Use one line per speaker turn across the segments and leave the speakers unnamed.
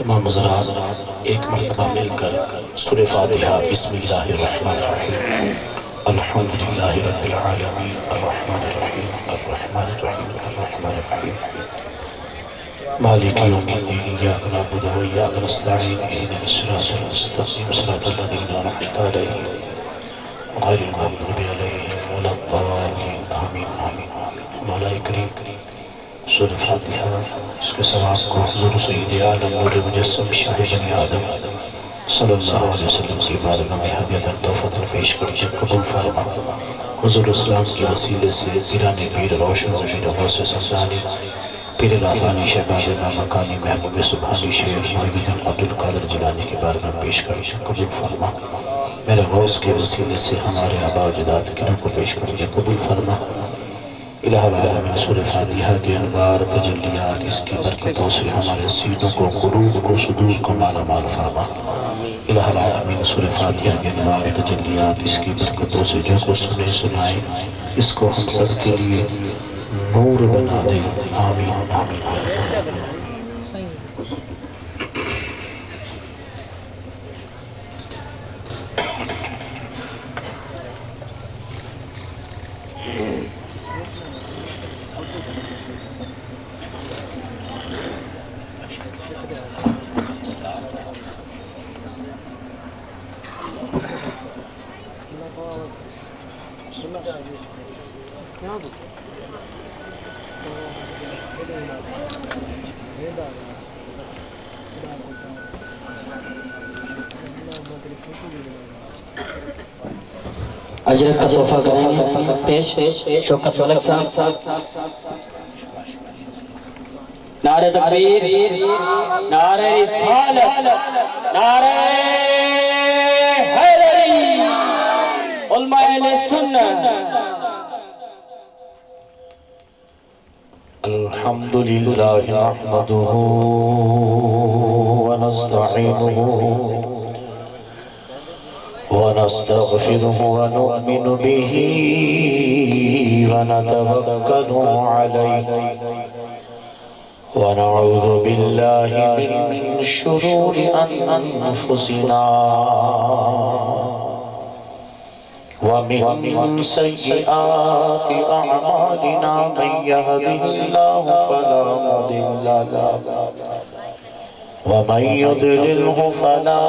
تمام حضرات ایک مرتبہ مل کر سورہ فاتحہ بسم اللہ الرحمن الرحیم الحمدللہ رب العالمین الرحمن الرحیم الرحمن الرحیم الرحمن الرحیم مالک یوم الدین ایاک نعبد و ایاک نستعین اهدنا الصراط المستقیم صراط الذین انعمت علیہم غیر المغضوب علیہم ولا الضالین آمین آمین مولا کریم سورہ فاتحہ اس کے ثواب کو حضور سید عالم نور مجسم شاہ بنی آدم صلی اللہ علیہ وسلم کی بارگاہ میں ہدیت تحفت پیش کرتے قبول فرما حضور اسلام کی وسیلے سے زیران پیر روشن زمین غوث سمدانی پیر الافانی شہباز نامکانی محبوب سبحانی شیخ محمد بن عبدالقادر جیلانی کی بارگاہ میں پیش کرتے قبول فرما میرے غوث کے وسیلے سے ہمارے آباء و اجداد کی روح کو پیش کرتے قبول فرما الہ العالمین سورہ فاتحہ کے انوار تجلیات اس کی برکتوں سے ہمارے سینوں کو قلوب کو صدور کو مالا مال فرما الہ العالمین سورہ فاتحہ کے انوار تجلیات اس کی برکتوں سے جو کو سنے سنائے اس کو ہم سب کے لیے نور بنا دے آمین آمین
اجر کا تحفہ کریں گے پیش شوکت ملک صاحب نعرہ تکبیر نعرہ رسالت نعرہ حیدری علماء اہل سنت
الحمدللہ نحمدہ ونستعینہ ونستغفره ونؤمن به ونتوكل عليه ونعوذ بالله من شرور أنفسنا ومن سيئات أعمالنا من يهده الله فلا مضل له ومن يضلله فلا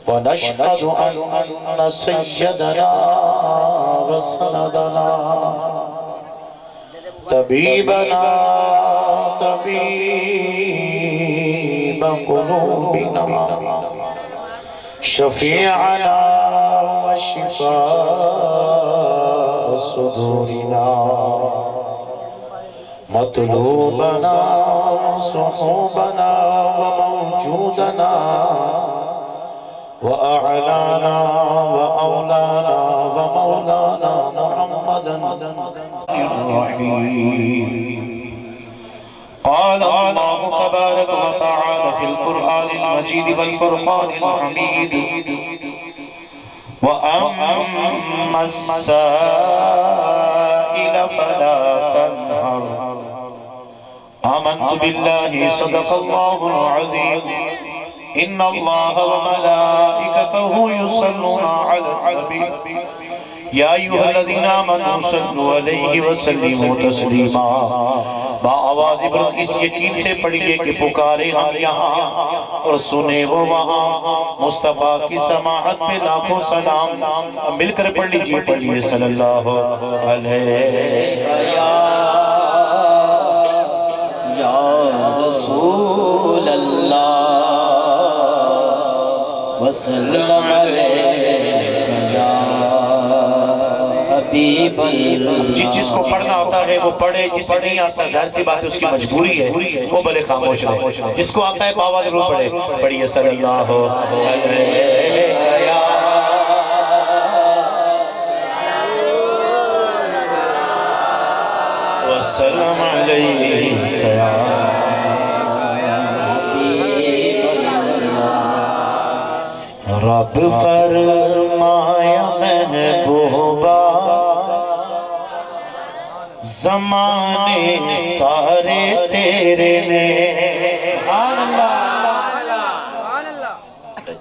ونشهد أن سيدنا وسندنا طبيبنا طبيب قلوبنا شفيعنا وشفاء صدورنا مطلوبنا صحوبنا وموجودنا وأعلانا وأولانا ومولانا محمدا الرحيم قال الله تبارك وتعالى في القرآن المجيد والفرقان الحميد وأما السائل فلا تنهر آمنت بالله صدق الله العظيم إن الله وملائكته يصلون على النبي يا أيها الذين آمنوا صلوا عليه وسلموا تسليما با آواز عبرت اس یقین سے پڑھیے کہ پکارے ہم یہاں اور سنے وہ وہاں مصطفیٰ کی سماحت پہ لاکھوں سلام مل کر پڑھ لیجئے پڑھیے صلی اللہ علیہ
یا رسول اللہ وسلم علیکہ یا حبیب اللہ
جس چیز کو پڑھنا ہوتا ہے وہ پڑھے جسے نہیں آتا ظاہر سی بات ہے اس کی مجبوری ہے وہ بھلے خاموش رہے جس کو آتا ہے باوا ضرور پڑھے پڑھیے صلی اللہ علیہ وسلم علیکہ یا رب فرمایا محبوبا زمانے سارے تیرے نے.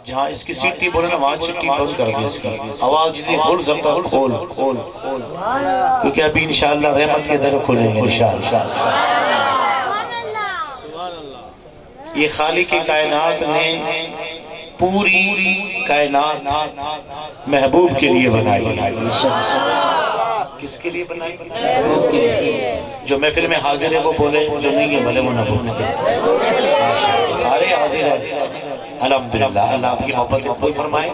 جہاں اس کی سیٹی بولے نا وہاں چٹی بند کر دے. اس کی آواز جتنی کھول سکتا ہے کھول کیونکہ ابھی انشاءاللہ رحمت کے در کھلیں گے انشاءاللہ. یہ خالق کائنات نے پوری کائنات محبوب کے لیے بنائی ہے. کس کے لیے بنائی؟ جو محفل میں حاضر ہے وہ بولے، جو نہیں ہے بھلے وہ نہ بولے. سارے حاضر ہیں الحمدللہ. اللہ آپ کی محبت قبول فرمائے.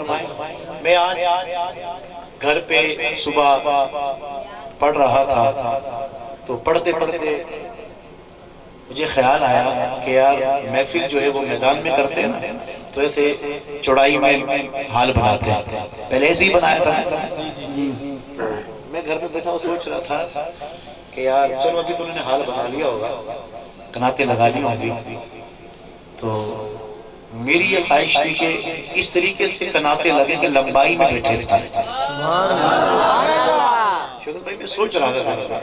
میں آج گھر پہ صبح پڑھ رہا تھا تو پڑھتے مجھے خیال آیا کہ یار محفل جو ہے وہ میدان میں کرتے ہیں نا تو ایسے چوڑائی میں حال بناتے ہیں. پہلے ایسے ہی بنایا تھا. میں گھر میں بیٹھا سوچ رہا تھا کہ یار چلو ابھی تو انہوں نے حال بنا لیا ہوگا، کناتیں لگا لی ہوں گی، تو میری یہ خواہش تھی کہ اس طریقے سے کناتیں لگے کہ لمبائی میں بیٹھے سارے. شکر بھائی میں سوچ رہا تھا.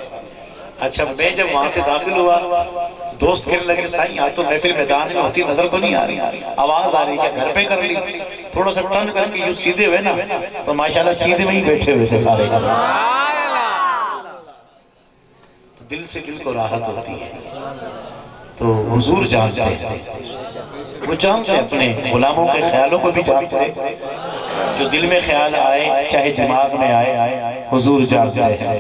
اچھا میں جب وہاں سے داخل ہوا دوست کہنے لگے سائیں آپ تو محفل میدان میں ہوتی نظر تو نہیں آ رہی، آواز آ رہی ہے گھر پہ کر لی. تھوڑا سا ٹرن کر کے یوں سیدھے ہوئے نا تو ماشاءاللہ سیدھے میں ہی بیٹھے ہوئے تھے سارے کا سارے. تو دل سے دل کو راحت ہوتی ہے. تو حضور جانتے ہیں، وہ جانتے اپنے غلاموں کے خیالوں کو بھی جانتے ہیں. جو دل میں خیال آئے چاہے دماغ میں آئے حضور جانتے ہیں.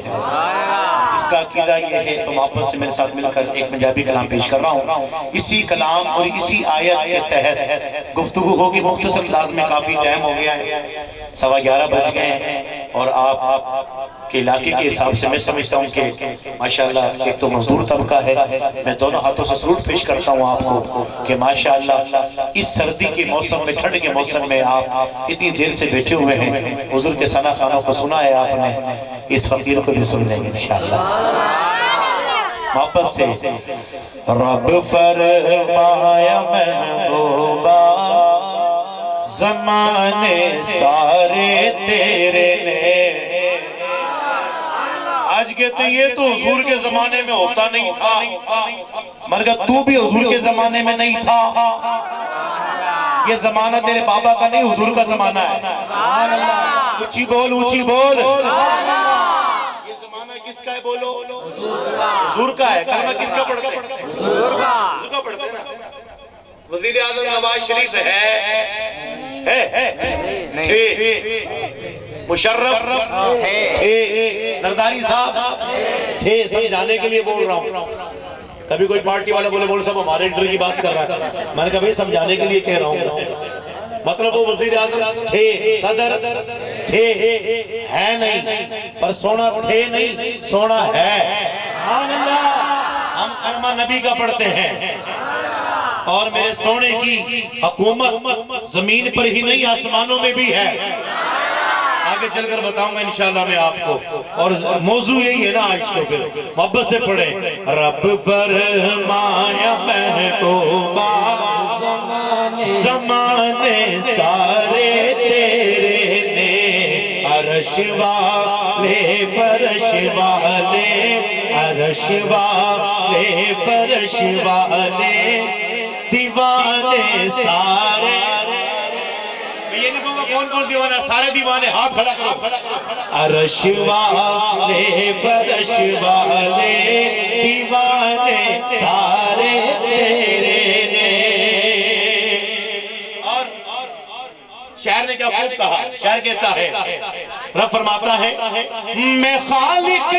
جس کا عقیدہ یہ ہے تو واپس سے میرے ساتھ مل کر ایک پنجابی کلام پیش کر رہا ہوں. اسی کلام اور اسی آیت کے تحت گفتگو ہوگی. مختصر انداز میں کافی ٹائم ہو گیا ہے، 11:15 بج گئے ہیں اور آپ کے علاقے کے حساب سے میں سمجھتا ہوں کہ ماشاءاللہ ایک تو مزدور طبقہ ہے. میں دونوں ہاتھوں سے سلوٹ پیش کرتا ہوں آپ کو کہ ماشاءاللہ اس سردی کے موسم میں، ٹھنڈ کے موسم میں آپ اتنی دیر سے بیٹھے ہوئے ہیں. حضور کے ثنا خانوں کو سنا ہے آپ نے، اس فقیر کو بھی سن لیں گے انشاءاللہ. محبت سے رب فرمایا محبوبا زمانے سارے تیرے نے. آج کہتے ہیں یہ تو حضور کے زمانے میں ہوتا نہیں تھا، مرگا تو بھی حضور کے زمانے میں نہیں تھا. یہ زمانہ تیرے بابا کا نہیں حضور کا زمانہ ہے. اونچی بول اونچی بول. یہ زمانہ کس کا ہے بولو؟ حضور کا ہے. کلمہ کس کا پڑھتے ہیں؟ حضور کا پڑھتے ہیں نا. وزیر اعظم نواز شریف ہے، مشرف تھے، زرداری صاحب تھے. سمجھانے کے لیے بول رہا ہوں. کبھی کوئی پارٹی والا بولے مول صاحب ہمارے انٹر کی بات کر رہا ہے، میں نے کہا بھئی سمجھانے کے لیے کہہ رہا ہوں. مطلب وہ وزیر اعظم تھے، صدر تھے، ہے نہیں پر سونا تھے نہیں سونا ہے. ہم کلمہ نبی کا پڑھتے ہیں اور میرے سونے کی حکومت زمین پر ہی نہیں آسمانوں میں بھی ہے. آگے چل کر بتاؤں گا انشاءاللہ میں آپ کو. اور موضوع یہی ہے نا آج تو پھر محبت سے پڑھیں. رب فرمایا محبوبا زمانے سارے تیرے نے. عرش والے فرش والے، عرش والے فرش والے، دیوانے سارے. یہ نہیں کہوں گا کون کون دیوانے، سارے دیوانے. ہاتھ کھڑا کرو. عرش والے فرش والے، دیوانے سارے تیرے نے. اور شاعر نے کیا خوب کہا. شاعر کہتا ہے، رب فرماتا ہے میں خالق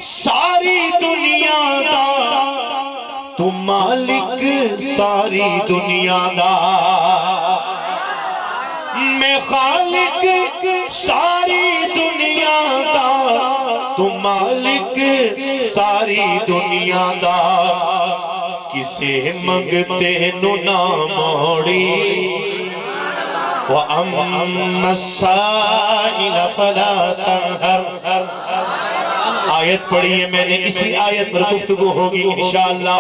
ساری دنیا دا، تو مالک ساری دنیا دا. میں خالق ساری دنیا دا، تو مالک ساری دنیا دا. کسے منگتے نو نہ موڑی، وَأَمَّا السَّائِلَ فَلَا تَنْهَرْ. آیت پڑھی ہے میں نے، اسی آیت پر گفتگو ہوگی انشاءاللہ.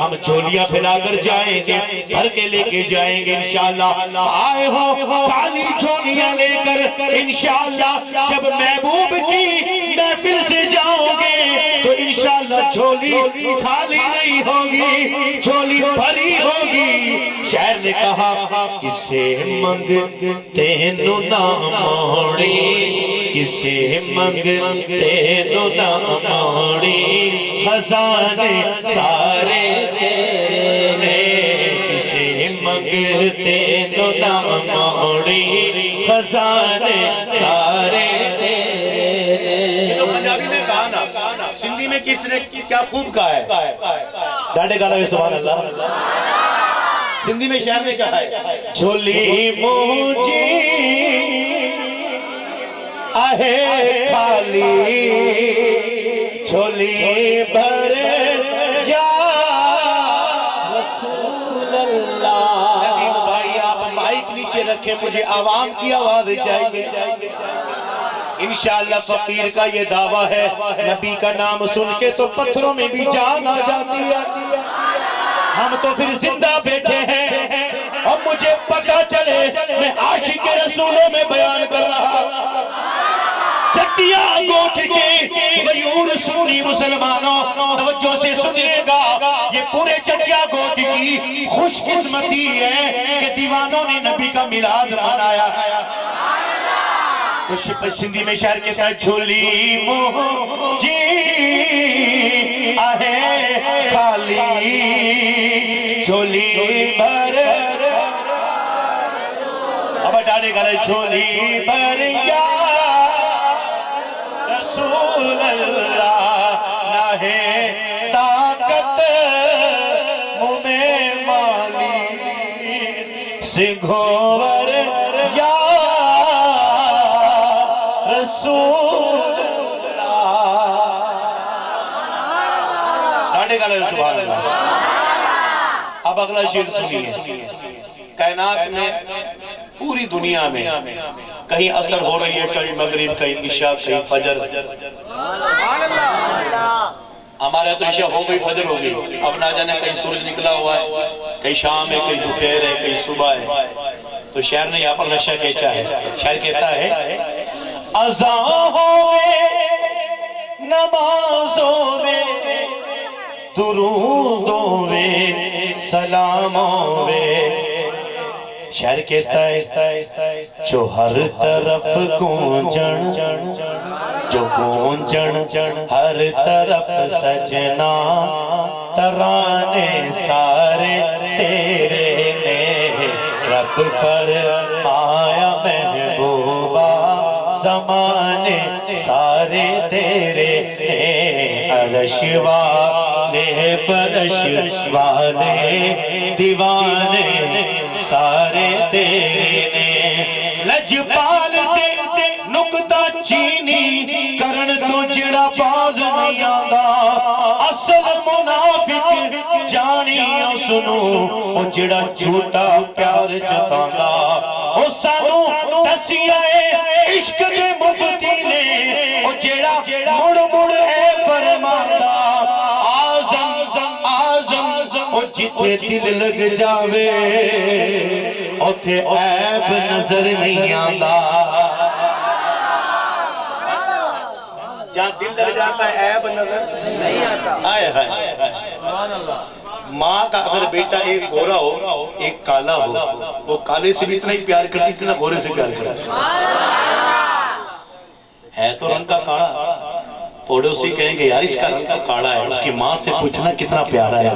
ہم جھولیاں پھیلا کر جائیں گے، بھر کے لے کے جائیں گے انشاءاللہ. آئے ہو کالی جھولیاں لے کر انشاءاللہ. جب محبوب کی محفل سے جاؤ گے تو انشاءاللہ جھولی خالی نہیں ہوگی، جھولی بھری ہوگی. شاعر نے کہا کسے منگتے نو نہ موڑی، کسے منگتے نو نہ موڑی، خزانے سارے تیرے نے. کسے منگتے نو نہ موڑی، خزانے سارے تیرے. یہ تو پنجابی میں کہا نا، سندھی میں کس نے کیا خوب کہا ہے؟ ڈاڈے گانا سبحان اللہ. سندھی میں شاعر نے کہا ہے جھولی مجھے آہے خالی، جھولی بھر یا رسول اللہ. ندیم بھائی آپ مائک نیچے رکھیں، مجھے عوام کی آواز چاہیے. انشاءاللہ فقیر کا یہ دعویٰ ہے، نبی کا نام سن کے تو پتھروں میں بھی جان آ جاتی ہے. ہم تو پھر زندہ بیٹھے ہیں اور مجھے پتہ چلے میں عاشق رسولوں میں بیان کر رہا. چٹیا گوٹھ کے غیور سنی مسلمانوں توجہ سے سنیے گا، یہ پورے چٹیا گوٹھ کی خوش قسمتی ہے کہ دیوانوں نے نبی کا میلاد منایا. کچھ سندھی میں شاعر کہتا ہے جھولی مجھے آہے خالی، جھولی بھر. اب ڈاڑے گا جھولی بھر یا رسول اللہ، نہ ہے طاقت منہ میں مالی، سنگھور یا رسول اللہ. ڈاڑے گا سبحان اللہ. اب اگلا شعر سنیے. کائنات میں پوری دنیا میں کہیں عصر ہو رہی ہے، کہیں مغرب، کہیں عشاء، کہیں فجر. ہمارے تو عشاء ہو گئی، فجر ہو گئی. اب نہ جانے کہیں سورج نکلا ہوا ہے، کہیں شام ہے، کہیں دوپہر ہے، کہیں صبح ہے. تو شاعر نے یہاں پر نشہ کہتا ہے. شاعر کہتا ہے اذان ہوئے نمازوں میں، درودوں میں، سلاموں میں. شاعر کہتا ہے جو ہر طرف گونجن، جو گونجن ہر طرف سجنا، ترانے سارے تیرے نے. رب فرمایا محبوبہ زمانے سارے تیرے نے. عرش والے فرش والے دیوانے سارے تیرے نے. لجپال تے نکتہ چینی کرن تو جڑا باز نہیں آندا، اصل منافق جانی سنو او جڑا جھوٹا پیار جتاندا. او سانو دسیا عشق دے مفتی نے او جڑا مڑ مڑ اے فرماندا. آزم او جتے دل لگ جاوے اوتھے عیب نظر نہیں آندا. جہاں دل لگ جاتا ہے عیب نظر نہیں آتا. آئے ہائے. ماں کا اگر بیٹا ایک گورا ہو ایک کالا ہو، وہ کالے سے بھی اتنا ہی پیار کرتی اتنا گورے سے پیار کرتی ہے. تو رنگ کا کاڑا پڑوسی کہیں گے یار اس کا رنگ کا کاڑا ہے، اس کی ماں سے پوچھنا کتنا پیارا ہے.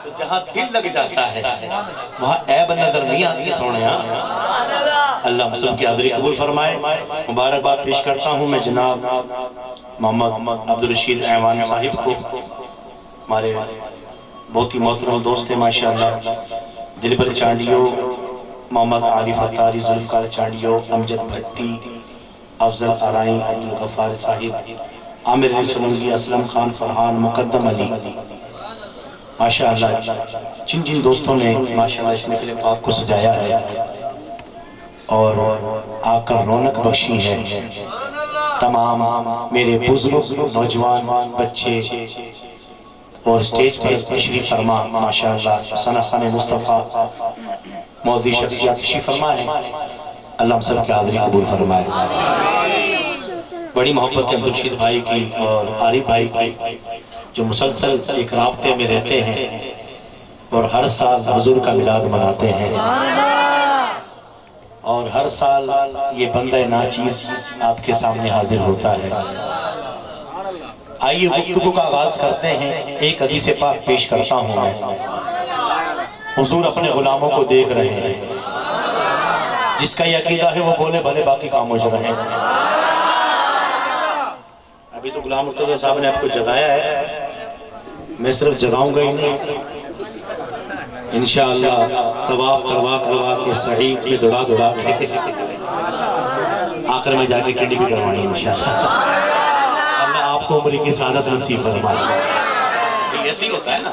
تو جہاں دل لگ جاتا ہے وہاں عیب نظر نہیں آتی. سونے اللہ مسلم کی حاضری قبول فرمائے. مبارکباد پیش کرتا ہوں میں جناب محمد عبدالرشید ایوان صاحب کو. ہمارے بہت ہی محترم دوست ہیں ماشاءاللہ. دلبر چانڈیو، محمد عارف اتاری، ذوالفقار چانڈیو، امجد بھٹی، افضل آرائیں، عبدالغفار صاحب، عامر علی سننگی، اسلم خان، فرحان، مقدم علی. ماشاءاللہ جن جن دوستوں نے ماشاءاللہ اس محفل پاک کو سجایا ہے اور آ کر رونق بخشی ہے، تمام میرے بزرگ نوجوان بچے اور سٹیج پر تشریف فرما ماشاءاللہ ثنا خان مصطفیٰ موضوعی شخصیات تشریف فرما ہے. اللہ ہم سب کی حاضری قبول فرمائے. بڑی محبت ہے عبدالرشید بھائی کی اور عارف بھائی کی جو مسلسل ایک رابطے میں رہتے ہیں اور ہر سال حضور کا میلاد مناتے ہیں اور ہر سال یہ بندہ ناچیز آپ کے سامنے حاضر ہوتا ہے. آئیے گفتگو کا آغاز کرتے ہیں. ایک حدیث پاک پیش کرتا ہوں میں. حضور اپنے غلاموں کو دیکھ رہے ہیں. جس کا یہ عقیدہ ہے وہ بولے بھلے باقی خاموش رہیں. ابھی تو غلام مرتضیٰ صاحب نے آپ کو جگایا ہے, میں صرف جگاؤں گا ہی نہیں, انشاءاللہ طواف کروا کے سعید میں دڑا کے آخر میں جا کے کنڈی بھی کروانی ہے انشاءاللہ. اللہ آپ کو عمری کی سعادت نصیب فرمائے. ایسی ہوتا ہے نا,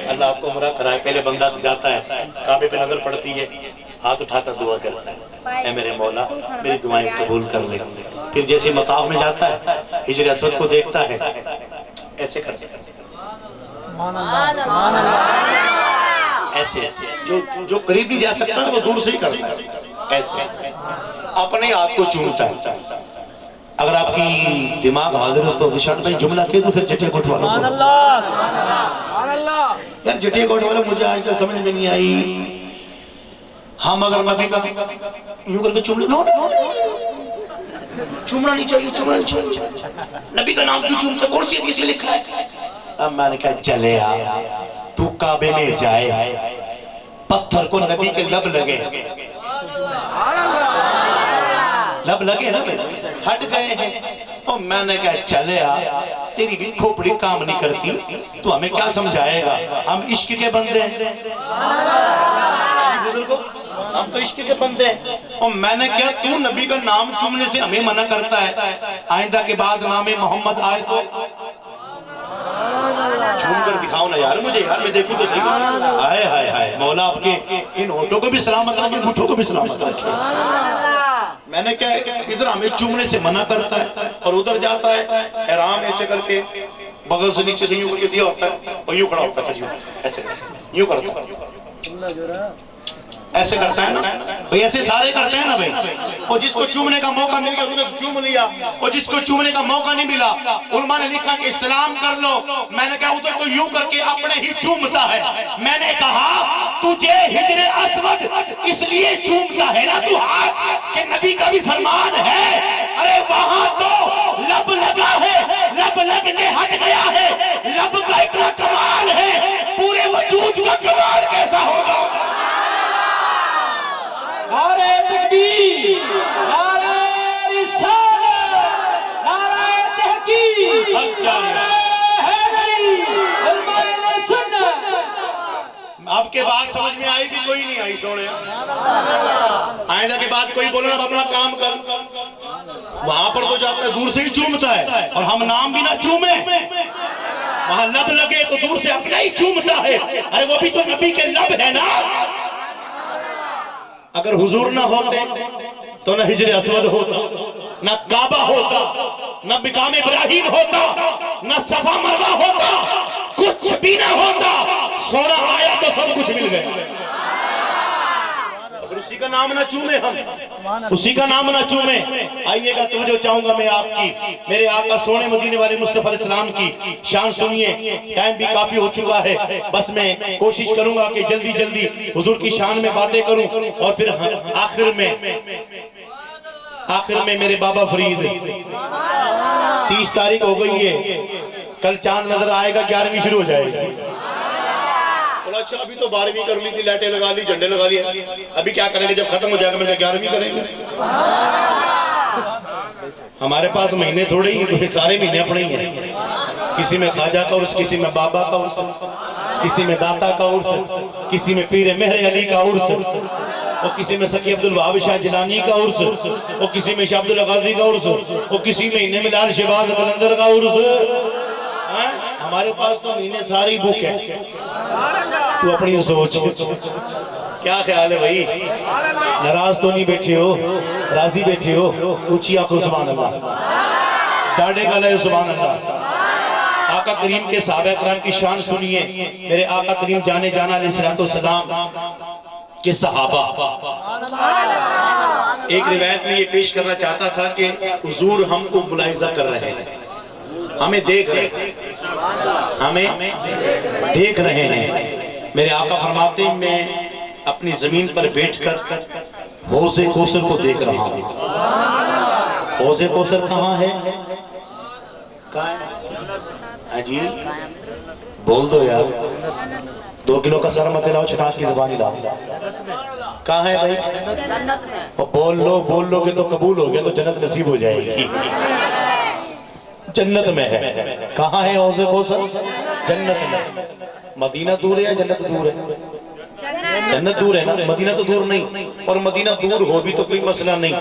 اللہ آپ کو عمرہ کرائے. پہلے بندہ جاتا ہے, کعبے پہ نظر پڑتی ہے, ہاتھ اٹھاتا دعا کرتا ہے, اے میرے مولا میری دعائیں قبول کر لے. پھر جیسے مطاف میں جاتا ہے, حجر اسود کو دیکھتا ہے, ایسے کرتے ہیں ایسے, جو قریب نہیں جا سکتا وہ دور سے ہی کرتا ہے ایسے, اپنے ہاتھ کو چومتا ہے. اگر آپ کی دماغ حاضر ہو تو ذیشان بھائی جملہ کہہ دو, پھر جٹے کوٹ والوں یار جٹے کوٹ والوں مجھے آج تک سمجھ میں نہیں آئی. ہم اگر نبی کا یوں کر کے چوم لیں, چومنا نہیں چاہیے, نبی کا نام کیوں چومتا, کون سی حدیث میں لکھا ہے؟ اب میں نے کہا چلے تو کعبے میں جائے, پتھر کو نبی کے لب لگے نا, ہٹ گئے ہیں. اور میں نے کہا چلے تیری بھی کھوپڑی کام نہیں کرتی, تو ہمیں کیا سمجھائے گا, ہم عشق کے بندے ہیں. ہم تو عشق کے بندے ہیں. اور میں نے کہا تو نبی کا نام چومنے سے ہمیں منع کرتا ہے, آئندہ کے بعد نام محمد آئے تو چوم کر دکھاؤ نا یار مجھے, یار میں دیکھوں تو صحیح. ہائے ہائے ہائے, مولا آپ کے ان ہونٹوں کو بھی سلامت رکھے, گھٹوں کو بھی سلامت رکھے. میں نے کہا ادھر ہمیں چومنے سے منع کرتا ہے اور ادھر جاتا ہے احرام ایسے کر کے بغل سے نیچے سے یوں کر کے دیا ہوتا ہے اور یوں کھڑا ہوتا ہے, پھر ایسے یوں کرتا ہے, ایسے کرتا ہے نا بھئی, ایسے سارے کرتے ہیں نا بھئی. اور جس کو چومنے کا موقع مل گیا انہوں نے چوم لیا, اور جس کو چومنے کا موقع نہیں ملا علماء نے لکھا کہ استلام کر لو. میں نے کہا ادھر تو یوں کر کے اپنے ہی چومتا ہے. میں نے کہا تجھے حجر اسود اس لیے چومتا ہے نا تو ہاتھ کہ نبی کا بھی فرمان ہے, ارے وہاں تو لب لگا ہے, لب لگ کے ہٹ گیا ہے. لب کا اتنا کمال ہے, پورے وجود کا کمال کیسا ہوگا.
نعرہ تکبیر, نعرہ رسالت, نعرہ تحقیق, نعرہ حیدری, علماء سنت.
آپ کے بات سمجھ میں آئی کہ کوئی نہیں آئی سونے؟ آئندہ کے بعد کوئی بولنا اب اپنا کام کر. وہاں پر تو جاتا ہے دور سے ہی چومتا ہے, اور ہم نام بھی نہ چومیں, وہاں لب لگے تو دور سے اپنا ہی چومتا ہے. ارے وہ بھی تو نبی کے لب ہے نا. اگر حضور نہ ہوتے تو نہ حجر اسود ہوتا, نہ کعبہ ہوتا, نہ مقام ابراہیم ہوتا, نہ صفا مروہ ہوتا, کچھ بھی نہ ہوتا. سونا آیا تو سب کچھ مل گئے. اگر اسی کا نام نہ چومے, ہم اسی کا نام نہ چومے. آئیے گا توجہ چاہوں گا میں آپ کی, میرے آقا سونے مدینے والے مصطفیٰ علیہ السلام کی شان سنیے. ٹائم بھی کافی ہو چکا ہے, بس میں کوشش کروں گا کہ جلدی جلدی حضور کی شان میں باتیں کروں. اور پھر آخر میں میرے بابا فرید 30 تاریخ ہو گئی ہے, کل چاند نظر آئے گا, 11ویں شروع ہو جائے گی. اچھا ابھی تو 12ویں کر لی تھی, لائٹیں لگا لی, جھنڈے لگا لیے, ابھی کیا کریں گے جب ختم ہو جائے گا, میں 11ویں کریں گے. ہمارے پاس مہینے تھوڑے ہی, سارے مہینے اپنے ہی ہیں. کسی میں خواجہ کا عرس, کسی میں بابا کا عرس, کسی میں داتا کا عرس, کسی میں پیر مہر علی کا عرس, اور کسی میں سکی عبدالوہاب شاہ جیلانی کا عرس, اور کسی میں شاہ عبدالغازی کا عرس, اور کسی مہینے میں لال شہباز قلندر کا عرس. ہمارے پاس تو مہینے ساری بک ہے. تو اپنی سوچ, کیا خیال ہے بھائی؟ ناراض تو نہیں بیٹھے ہو, راضی بیٹھے ہو؟ اونچی آپ کو سبحان اللہ. ڈاڑے گا لے سبحان اللہ۔ آقا کریم کے صحابہ کرام کی شان سنیے، میرے آقا کریم جانے جانا علیہ السلام کے صحابہ۔ ایک روایت میں یہ پیش کرنا چاہتا تھا کہ حضور ہم کو ملاحظہ کر رہے ہیں، ہمیں دیکھ رہے ہیں، ہمیں دیکھ رہے ہیں۔ میرے آقا فرماتے ہیں میں اپنی زمین پر بیٹھ کر حوض کوثر کو دیکھ رہا ہوں۔ حوض کوثر کہاں ہے؟ کہاں ہے جی؟ بول دو یار، 2 کلو کا سر مت لاؤ، چھٹاش کی زبانی لاؤ۔ کہاں ہے بھائی؟ بول لو گے تو قبول ہو گیا تو جنت نصیب ہو جائے گی۔ جنت میں ہے۔ کہاں ہے حوض کوثر؟ جنت میں۔ مدینہ دور ہے یا جنت دور ہے؟ جنت دور ہے نا، مدینہ تو دور نہیں، اور مدینہ دور ہو بھی تو کوئی مسئلہ نہیں۔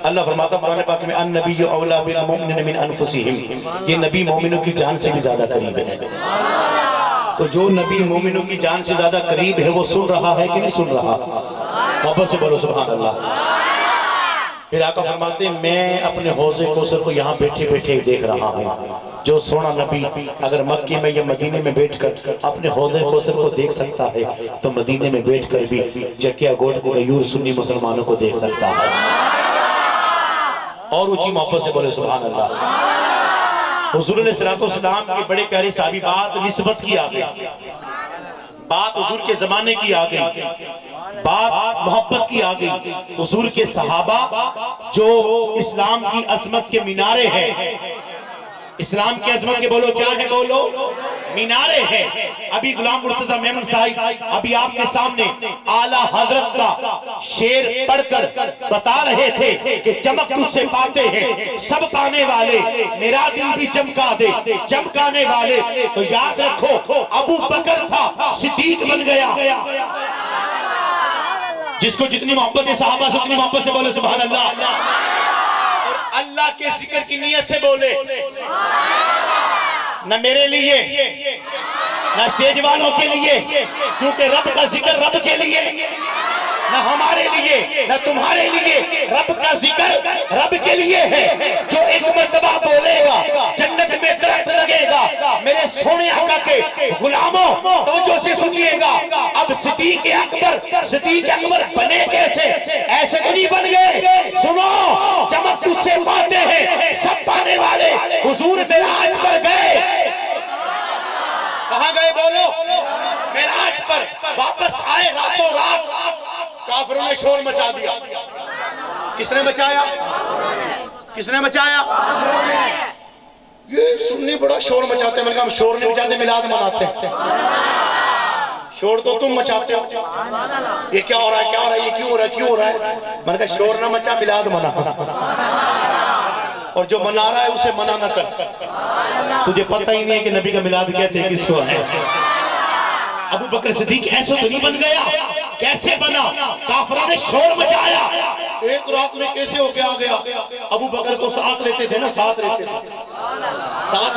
اللہ فرماتا قرآن پاک میں النبی اولا بالمؤمنین من انفسہم، یہ نبی مومنوں کی جان سے بھی زیادہ قریب ہے۔ تو جو نبی مومنوں کی جان سے زیادہ قریب ہے وہ سن رہا ہے کہ نہیں سن رہا؟ محبت سے بولو سبحان اللہ۔ پھر آقا فرماتے ہیں میں اپنے حوض کوثر کو یہاں بیٹھے بیٹھے دیکھ رہا ہوں۔ جو سونا نبی اگر مکے میں یا مدینے میں بیٹھ کر اپنے حوض کوثر کو دیکھ سکتا ہے تو مدینے میں بیٹھ کر بھی چٹیا گوٹ غیور سنی مسلمانوں کو دیکھ سکتا ہے۔ اور اونچی محبت سے بولے سبحان اللہ۔ حضور علیہ السلام کی بڑے پیاری صحابی بات نسبت کی آگئی، بات حضور کے زمانے کی آگئی، بات محبت کی آگئی۔ حضور کے صحابہ جو اسلام کی عظمت کے مینارے ہیں، اسلام کی عظمت کے بولو کیا ہے؟ بولو مینارے ہیں۔ ابھی غلام مرتضی میمن صاحب ابھی آپ کے سامنے اعلیٰ حضرت کا شعر پڑھ کر بتا رہے تھے کہ چمک تجھ سے پاتے ہیں سب پانے والے، میرا دل بھی چمکا دے چمکانے والے۔ تو یاد رکھو ابو بکر تھا صدیق بن گیا۔ جس کو جتنی محبت ہے صحابہ سے اتنی محبت سے بولے سبحان اللہ، اور اللہ کے ذکر کی نیت سے بولے، نہ میرے لیے نہ اسٹیج والوں کے لیے، کیونکہ رب کا ذکر رب کے لیے، نہ ہمارے لیے نہ تمہارے لیے، رب کا ذکر رب کے لیے ہے۔ جو ایک مرتبہ بولے گا جنت میں درخت لگے گا۔ میرے سونے آقا کے غلاموں توجہ سے سنیے گا، اب صدیق اکبر بنے کیسے؟ ایسے تو نہیں بن گئے۔ سنو چمک تجھ سے پاتے ہیں سب پانے والے، حضور معراج پر گئے۔ کہاں گئے بولو؟ معراج پر واپس آئے راتوں رات، کافروں نے شور مچا دیا۔ کس نے مچایا؟ کس نے مچایا؟ یہ سنی بڑا شور مچاتے ہیں۔ میں نے کہا ہم شور نہیں مچاتے، میلاد مناتے ہیں۔ شور تو تم مچاتے ہو۔ یہ کیا ہو رہا ہے؟ کیا ہو رہا ہے؟ یہ کیوں ہو رہا ہے؟ کیوں ہو رہا ہے؟ میں نے کہا شور نہ مچا، میلاد منا، اور جو منا رہا ہے اسے منع نہ کر۔ تجھے پتہ ہی نہیں ہے کہ نبی کا میلاد کہتے ہیں کس کو ہے۔ ابو بکر صدیق ایسا تو نہیں بن گیا، کیسے بنا؟ کافروں نے شور مچایا۔ ایک رات میں کیسے ہو کے آ گیا؟ ابو بکر تو ساتھ لیتے تھے نا، ساتھ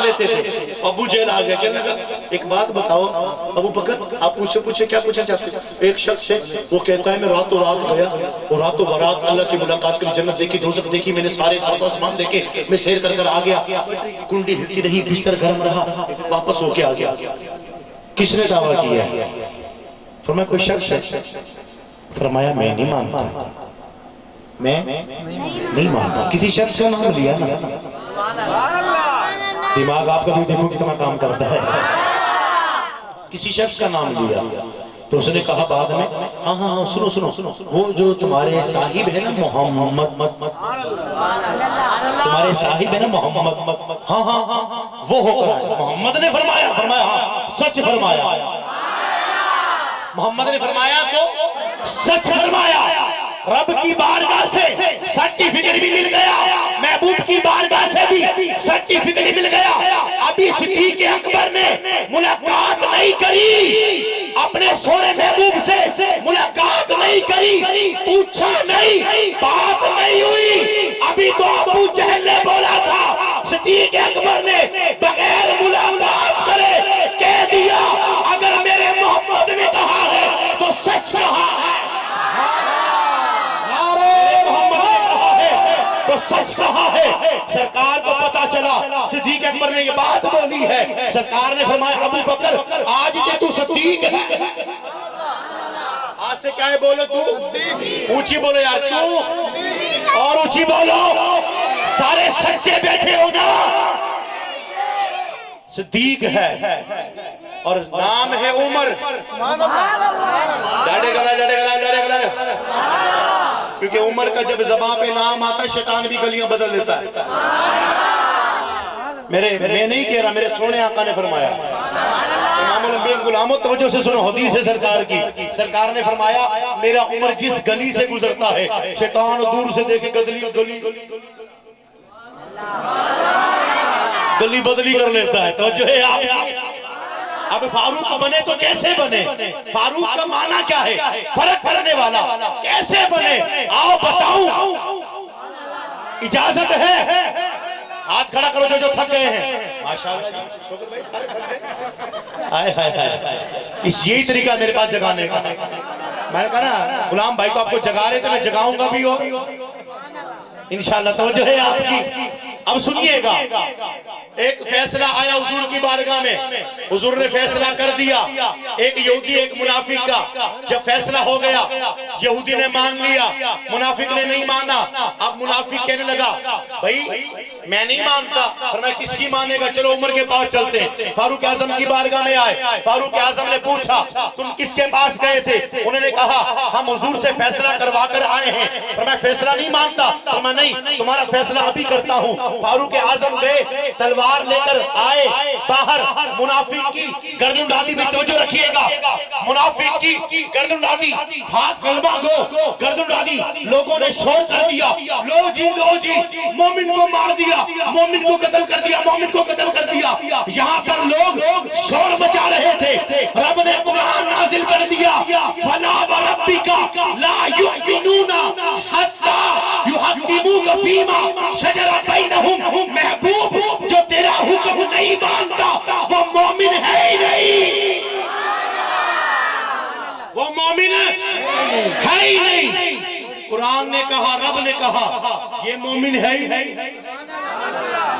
لیتے تھے۔ ابو جہل آ گیا، کہنے لگا ایک بات بتاؤ ابو بکر، آپ پوچھے کیا پوچھنا چاہتے ہیں؟ ایک شخص ہے وہ کہتا ہے میں راتوں رات گیا اور راتوں برات اللہ سے ملاقات کری، جنت دیکھی دوزخ دیکھی، میں نے سارے سات آسمان دیکھے، میں سیر کر آ گیا، کنڈی ہلتی رہی، بستر گرم رہا، واپس ہو کے آ گیا۔ کس نے دعویٰ کیا؟ فرمایا کوئی شخص ہے۔ فرمایا میں نہیں مانتا، میں نہیں مانتا۔ کسی شخص کا نام لیا نا، دماغ آپ کا بھی دیکھو کتنا کام کرتا ہے۔ کسی شخص کا نام لیا تو اس نے کہا بعد میں ہاں سنو وہ جو تمہارے صاحب ہے نا محمد، تمہارے صاحب ہے نا محمد، ہاں وہ ہو کر آئے۔ محمد نے فرمایا ہاں سچ فرمایا۔ محمد نے فرمایا تو سچ فرمایا۔ رب کی بارگاہ سے سرٹیفکیٹ بھی مل گیا، محبوب کی بارگاہ سے بھی سرٹیفکیٹ مل گیا۔ ابھی صدیق اکبر نے ملاقات نہیں کری، اپنے سونے محبوب سے ملاقات نہیں کری، پوچھا نہیں، بات نہیں ہوئی۔ ابھی تو ابو جہل نے بولا تھا، صدیق اکبر نے بغیر ملاقات کرے کہہ دیا اگر میرے محمد نے کہا ہے تو سچ کہا ہے، تو سچ کہا ہے۔ سرکار کو پتا چلا اکبر نے یہ بات بولی ہے، سرکار نے فرمایا ابو بکر آج سے تو صدیق ہے۔ آج سے کیا ہے بولو تو؟ اونچی بولو یار، تو اور اونچی بولو، سارے سچے بیٹھے ہو نا۔ صدیق ہے اور نام ہے عمر۔ ڈاڑے گلا ڈاڑے گلا ڈاڑے گلا، کیونکہ عمر کا جب زبان پہ نام آتا ہے شیطان بھی گلیاں بدل لیتا ہے۔ میں نہیں کہہ رہا، میرے سونے آقا نے فرمایا، امام الانبیاء غلاموں توجہ سے سنو حدیث ہے سرکار کی، سرکار نے فرمایا میرا عمر جس گلی سے گزرتا ہے شیطان دور سے دیکھے گلی بدلی کر لیتا ہے۔ توجہ ہے آپ، اب فاروق بنے تو کیسے بنے؟ فاروق کا معنی کیا ہے؟ فرق کرنے والا کیسے بنے؟ آؤ بتاؤں، اجازت ہے؟ ہاتھ کھڑا کرو جو تھک گئے ہیں۔ ماشاءاللہ یہی طریقہ میرے پاس جگانے کا۔ میں نے کہا نا غلام بھائی تو آپ کو جگا رہے تھے، میں جگاؤں گا بھی ہو انشاءاللہ۔ توجہ ہے آپ کی، اب سنیے گا، ایک فیصلہ آیا حضور کی بارگاہ میں، حضور نے فیصلہ کر دیا، ایک یہودی ایک منافق کا۔ جب فیصلہ ہو گیا یہودی نے مان لیا، منافق نے نہیں مانا۔ اب منافق کہنے لگا بھائی میں نہیں مانتا، فرمایا کس کی مانے گا؟ چلو عمر کے پاس چلتے ہیں۔ فاروق اعظم کی بارگاہ میں آئے، فاروق اعظم نے پوچھا تم کس کے پاس گئے تھے؟ انہوں نے کہا ہم حضور سے فیصلہ کروا کر آئے ہیں۔ فرمایا فیصلہ نہیں مانتا؟ فرمایا نہیں، تمہارا فیصلہ ابھی کرتا ہوں۔ فاروق اعظم گئے، تلوار لے کر آئے، باہر منافق کی گردن ڈالی بھی، توجہ رکھیے گا، منافق کی گردن ڈالی، بھاگ کلمہ گو، گردن ڈالی، لوگوں نے شور کر دیا، لو جی مومن کو مار دیا، مومن کو قتل کر دیا، مومن کو قتل کر دیا۔ یہاں پر لوگ شور مچا رہے تھے، رب نے قرآن نازل کر دیا، فلا وربک لا یؤمنون حتی یحکموک فیما شجر بینہم۔ محبوب جو تیرا حکم نہیں مانتا وہ مومن ہے ہی نہیں، وہ مومن ہے ہی نہیں۔ قرآن نے کہا، رب نے کہا یہ مومن ہے ہی نہیں۔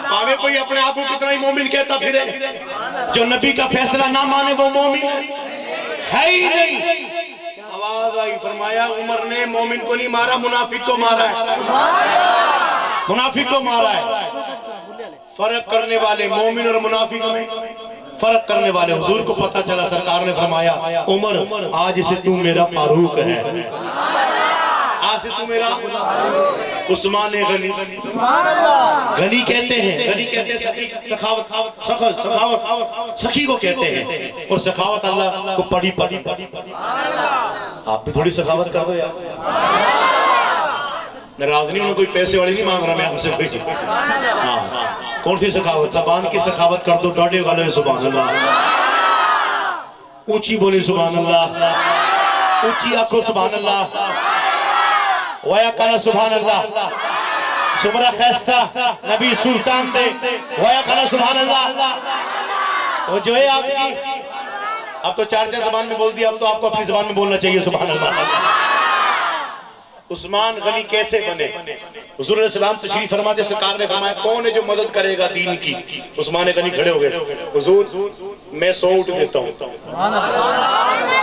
پاوے کوئی اپنے آپ کو کتنا ہی مومن کہتا پھرے، جو نبی کا فیصلہ نہ مانے وہ مومن ہے ہی نہیں۔ آواز آئی، فرمایا عمر نے مومن کو نہیں مارا، منافق کو مارا ہے، منافق کو مارا ہے۔ فرق کرنے والے مومن اور منافق میں فرق کرنے والے حضور کو پتہ چلا، سرکار نے فرمایا عمر آج سے تو میرا فاروق ہے، آج سے تو میرا عثمان غنی، غنی کہتے ہیں، غنی کہتے ہیں سخاوت، سخی کو کہتے ہیں، اور سخاوت اللہ کو پڑی پسند۔ آپ بھی تھوڑی سخاوت کر دو یار، ناراض نہیں ہوں، کوئی پیسے والی نہیں مانگ رہا میں آپ سے کوئی۔ ہاں کون سی سخاوت؟ زبان کی سخاوت کر دو، ڈاڑے گلے سبحان اللہ، اونچی بولی سبحان اللہ، اونچی آنکھوں سبحان اللہ، ویا کانا سبحان اللہ، سمرہ خیستہ نبی سلطان دے، ویا کانا سبحان اللہ۔ تو جو ہے آپ کی، اب تو چار زبان میں بول دیا، اب تو آپ کو اپنی زبان میں بولنا چاہیے سبحان اللہ۔ عثمان غنی کیسے بنے؟ حضور علیہ السلام تشریف فرماتے، سرکار نے فرمایا کون ہے جو مدد کرے گا دین کی؟ عثمان غنی کھڑے ہو گئے، حضور میں 100 اونٹ دیتا ہوں،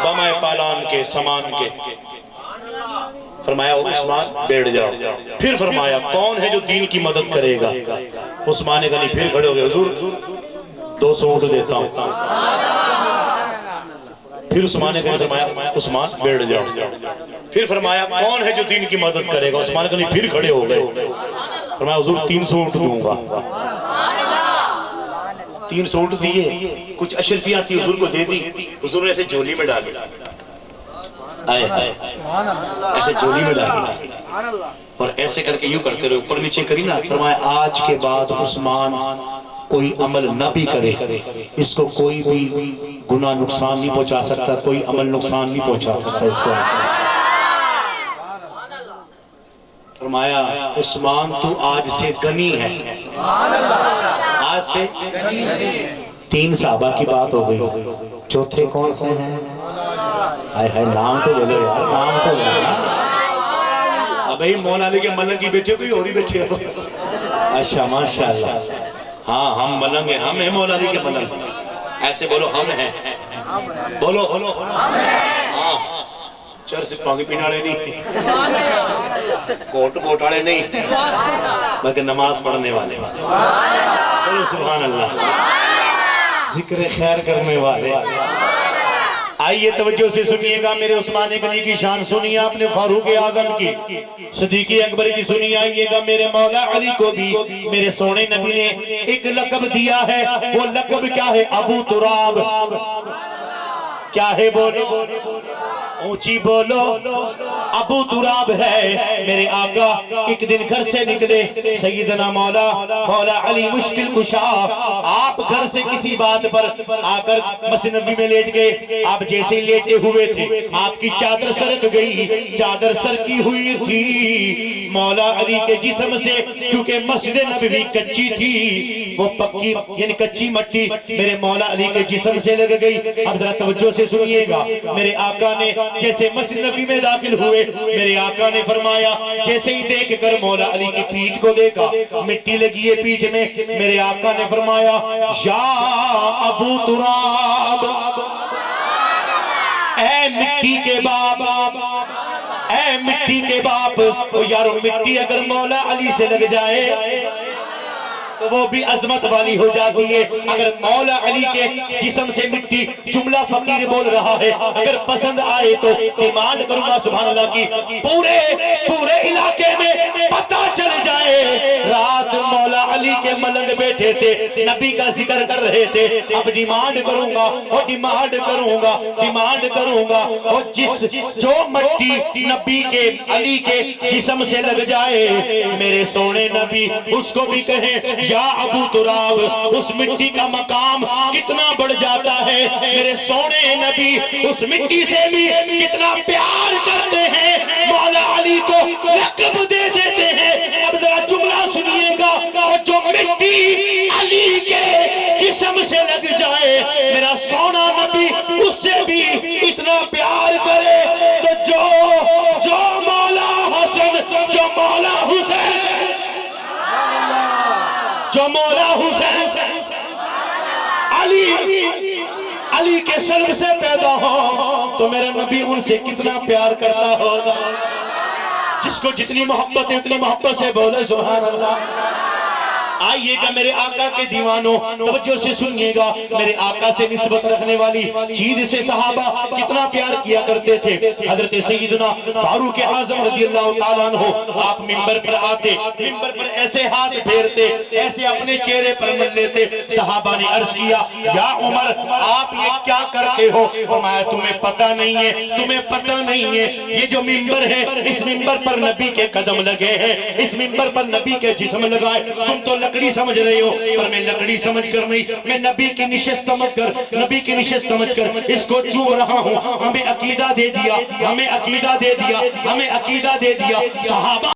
بمائے پالان کے سامان کے۔ فرمایا عثمان بیٹھ جاؤ۔ پھر فرمایا کون ہے جو دین کی مدد کرے گا؟ عثمان غنی پھر کھڑے ہو گئے، حضور 200 اونٹ دیتا ہوں۔ پھر عثمان غنی فرمایا عثمان بیٹھ جاؤ۔ پھر فرمایا کون ہے جو دین کی مدد کرے گا؟ عثمان غنی پھر کھڑے ہو گئے، فرمایا حضور 300 اونٹ دوں گا۔ 300 اونٹ دیے، کچھ اشرفیاں تھی حضور کو دے دی، حضور نے ایسے جھولی میں ڈالی، ایسے جھولی میں ڈالی، اور ایسے کر کے یوں کرتے رہے، اوپر نیچے کری نا۔ فرمایا آج کے بعد عثمان کوئی عمل نہ بھی کرے، اس کو کوئی بھی گناہ نقصان نہیں پہنچا سکتا، کوئی عمل نقصان نہیں پہنچا سکتا اس کو۔ فرمایا عثمان تو آج سے غنی ہے، آج سے 3 صحابہ کی بات ہو گئی، چوتھے کون سے ہیں؟ ہائے ہائے نام تو بولو یار، نام تو بولو۔ اب مولا علی کے ملک کی بیٹے کوئی اور ہی بیٹھے ہو؟ اچھا ماشاءاللہ، ہاں ہم ملنگ ہیں، ہم ہیں مولا علی کے ملنگ. ایسے بولو ہم ہیں. بولو ہاں. چرس پانگی پیناڑے نہیں، کوٹ بوٹاڑے نہیں، بلکہ نماز پڑھنے والے. بولو سبحان اللہ. ذکر خیر کرنے والے. آئیے توجہ سے سنیے گا، میرے عثمان غنی کی شان سنیے، آپ نے فاروق اعظم کی، صدیق اکبر کی سنیے. آئیے گا میرے مولا علی کو بھی میرے سونے نبی نے ایک لقب دیا ہے. وہ لقب کیا ہے؟ ابو تراب. کیا ہے؟ بولو اونچی بولو. ابو تراب ہے. میرے آقا ایک دن گھر سے نکلے، سیدنا مولا علی مشکل کشا. آپ گھر سے کسی بات پر آ کر مسجد نبی میں لیٹ گئے. آپ جیسے ہی لیٹے ہوئے تھے، آپ کی چادر سرک گئی. چادر سرکی ہوئی تھی مولا علی کے جسم سے، کیونکہ مسجد نبوی کچی تھی. وہ پکی یعنی کچی مٹی میرے مولا علی کے جسم سے لگ گئی. اب ذرا توجہ سے سنیے گا، میرے آقا نے جیسے مسجد نبی میں داخل ہوئے، میرے آقا نے فرمایا، جیسے ہی دیکھ کر مولا علی کی پیٹھ کو دیکھا، مٹی لگی ہے پیٹھ میں، میرے آقا نے فرمایا یا ابو تراب، اے مٹی کے باپ، اے مٹی کے باپ. یارو مٹی اگر مولا علی سے لگ جائے تو وہ بھی عظمت والی ہو جاتی ہے. اگر مولا علی کے جسم سے مٹی، جملہ فقیر بول رہا ہے، اگر پسند آئے تو ڈیمانڈ کروں گا سبحان اللہ کی، پورے علاقے میں پتہ چل جائے رات مولا علی کے ملنگ بیٹھے تھے، نبی کا ذکر کر رہے تھے. اب ڈیمانڈ کروں گا، ڈیمانڈ کروں گا اور جو مٹی نبی کے علی کے جسم سے لگ جائے، میرے سونے نبی اس کو بھی کہیں یا ابو تراب. اس مٹی کا مقام کتنا بڑھ جاتا ہے. میرے سونے نبی اس مٹی سے بھی کتنا پیار کرتے ہیں، مولا علی کو لقب دے دیتے ہیں. اب ذرا جملہ سنیے گا، جو مٹی علی کے جسم سے لگ جائے، میرا سونا نبی اس سے بھی اتنا پیار کرے، تو جو مولا حسن، جو مولا حسین، جو مولا حسین علی کے سلب سے پیدا ہو، تو میرا نبی ان سے کتنا پیار کرتا ہوگا. جس کو جتنی محبت ہے اتنی محبت سے بولے سبحان اللہ. آئیے گا میرے آقا کے دیوانوں، توجہ سے سنیے گا، میرے آقا سے نسبت رکھنے والی چیز سے صحابہ کتنا پیار کیا کرتے تھے. حضرت سیدنا فاروق اعظم رضی اللہ تعالیٰ عنہ، آپ منبر پر آتے، منبر پر ایسے ہاتھ پھیرتے، ایسے اپنے چہرے پر مل لیتے. صحابہ نے عرض کیا یا عمر آپ یہ کیا کرتے ہو؟ فرمایا تمہیں پتہ نہیں ہے، تمہیں پتہ نہیں ہے، یہ جو منبر ہے اس منبر پر نبی کے قدم لگے ہیں، اس منبر پر نبی کے جسم لگائے. تم تو لکڑی سمجھ رہے ہو، پر میں لکڑی سمجھ کر نہیں، میں نبی کی نشست سمجھ کر، نبی کی نشست سمجھ کر اس کو چوم رہا ہوں. ہمیں عقیدہ دے دیا، ہمیں عقیدہ دے دیا، ہمیں عقیدہ دے دیا. صحابہ